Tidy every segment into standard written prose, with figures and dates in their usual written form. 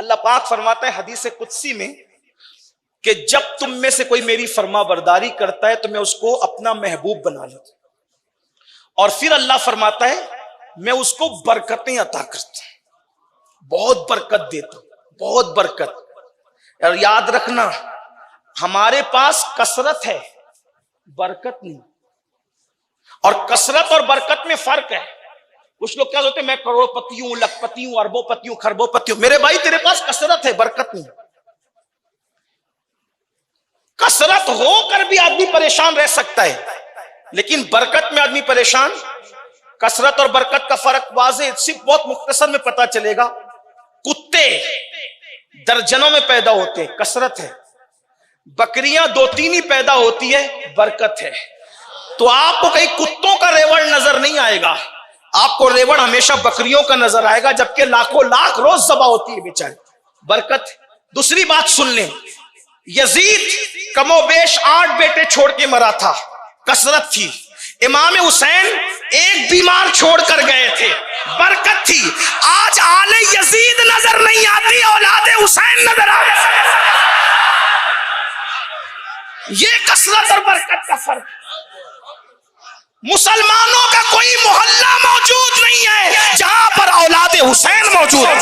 اللہ پاک فرماتا ہے حدیث قدسی میں کہ جب تم میں سے کوئی میری فرما برداری کرتا ہے تو میں اس کو اپنا محبوب بنا لیتا ہوں، اور پھر اللہ فرماتا ہے میں اس کو برکتیں عطا کرتا ہوں، بہت برکت دیتا ہوں، بہت برکت۔ اور یاد رکھنا ہمارے پاس کثرت ہے، برکت نہیں، اور کثرت اور برکت میں فرق ہے۔ کچھ لوگ کیا ہوتے ہیں میں کروڑ پتی ہوں، لکھ پتی ہوں، اربوں پتی ہوں، خربوں پتی ہوں۔ میرے بھائی تیرے پاس کثرت ہے، برکت نہیں۔ کثرت ہو کر بھی آدمی پریشان رہ سکتا ہے، لیکن برکت میں آدمی پریشان۔ کثرت اور برکت کا فرق واضح صرف بہت مختصر میں پتا چلے گا۔ کتے درجنوں میں پیدا ہوتے ہیں، کثرت ہے۔ بکریاں 2-3 ہی پیدا ہوتی ہے، برکت ہے۔ تو آپ کو کہیں کتوں کا ریوڑ نظر نہیں آئے گا، آپ کو ریوڑ ہمیشہ بکریوں کا نظر آئے گا، جبکہ لاکھوں لاکھ روز ذبح ہوتی ہے بیچارے، برکت ہے۔ دوسری بات سن لیں، یزید کم و بیش 8 بیٹے چھوڑ کے مرا تھا، کثرت تھی۔ امام حسین ایک بیمار چھوڑ کر گئے تھے، برکت تھی۔ آج آل یزید نظر نہیں آتی، اولاد حسین نظر آتی۔ یہ کثرت اور برکت کا فرق۔ مسلمانوں کا کوئی محلہ موجود نہیں ہے جہاں پر اولاد حسین موجود ہے۔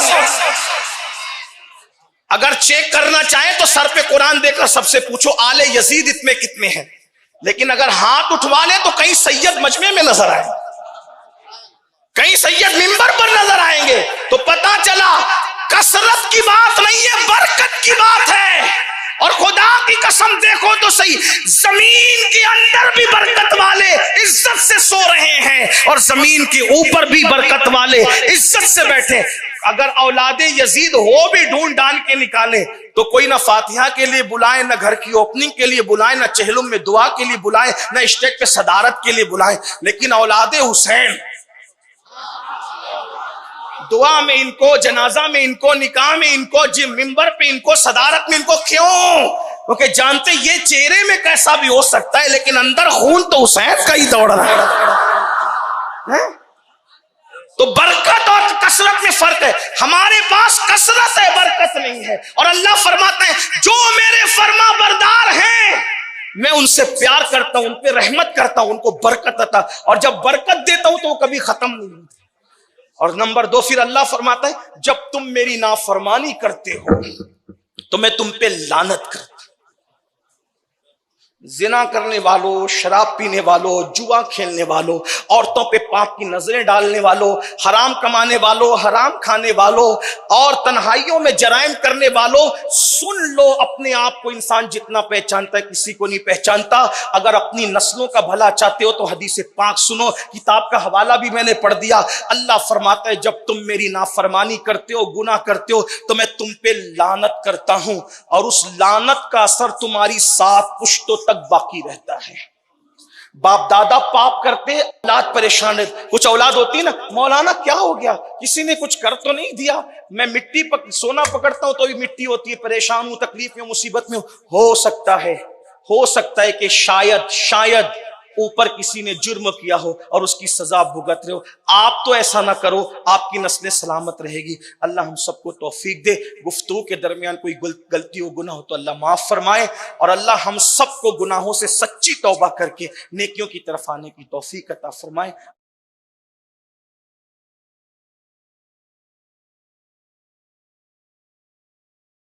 اگر چیک کرنا چاہیں تو سر پہ قرآن دے کر سب سے پوچھو آل یزید اتنے کتنے ہیں، لیکن اگر ہاتھ اٹھوا لیں تو کہیں سید مجمع میں نظر آئے، کہیں سید منبر پر نظر آئیں گے، تو پتا چلا کثرت کی بات نہیں ہے، برکت کی بات ہے۔ اور خدا کی قسم دیکھو تو صحیح، زمین کے اندر بھی برکت والے عزت سے سو رہے ہیں، اور زمین کے اوپر بھی برکت والے عزت سے بیٹھے۔ اگر اولاد یزید ہو بھی ڈھونڈ ڈال کے نکالیں تو کوئی نہ فاتحہ کے لیے بلائیں، نہ گھر کی اوپننگ کے لیے بلائیں، نہ چہلم میں دعا کے لیے بلائیں، نہ اسٹیج پہ صدارت کے لیے بلائیں، لیکن اولاد حسین دعا میں ان کو، جنازہ میں ان کو، نکاح میں ان کو، ممبر پہ ان کو، صدارت میں ان کو۔ کیوں؟ کیونکہ جانتے یہ چہرے میں کیسا بھی ہو سکتا ہے، لیکن اندر خون تو حسین کا ہی دوڑ رہا ہے۔ تو برکت اور کثرت میں فرق ہے۔ ہمارے پاس کثرت ہے، برکت نہیں ہے۔ اور اللہ فرماتا ہے جو میرے فرما بردار ہیں میں ان سے پیار کرتا ہوں، ان پہ رحمت کرتا ہوں، ان کو برکت عطا، اور جب برکت دیتا ہوں تو وہ کبھی ختم نہیں ہوتی۔ اور نمبر 2 پھر اللہ فرماتا ہے جب تم میری نافرمانی کرتے ہو تو میں تم پہ لعنت کرتا ہوں۔ زنا کرنے والوں، شراب پینے والوں، جوا کھیلنے والوں، عورتوں پہ پاک کی نظریں ڈالنے والوں، حرام کمانے والوں، حرام کھانے والوں، اور تنہائیوں میں جرائم کرنے والوں، سن لو اپنے آپ کو انسان جتنا پہچانتا ہے کسی کو نہیں پہچانتا۔ اگر اپنی نسلوں کا بھلا چاہتے ہو تو حدیث پاک سنو، کتاب کا حوالہ بھی میں نے پڑھ دیا۔ اللہ فرماتا ہے جب تم میری نافرمانی کرتے ہو، گناہ کرتے ہو، تو میں تم پہ لعنت کرتا ہوں، اور اس لعنت کا اثر تمہاری 7 پشتوں تک باقی رہتا ہے۔ باپ دادا پاپ کرتے، اولاد پریشان ہے۔ کچھ اولاد ہوتی ہے نا، مولانا کیا ہو گیا، کسی نے کچھ کر تو نہیں دیا، میں مٹی سونا پکڑتا ہوں تو بھی مٹی ہوتی ہے، پریشان ہوں، تکلیف میں، مصیبت میں ہو سکتا ہے کہ شاید اوپر کسی نے جرم کیا ہو اور اس کی سزا بھگت رہے ہو۔ آپ تو ایسا نہ کرو، آپ کی نسلیں سلامت رہے گی۔ اللہ ہم سب کو توفیق دے۔ گفتگو کے درمیان کوئی غلطی ہو، گناہ ہو تو اللہ معاف فرمائے، اور اللہ ہم سب کو گناہوں سے سچی توبہ کر کے نیکیوں کی طرف آنے کی توفیق عطا فرمائے۔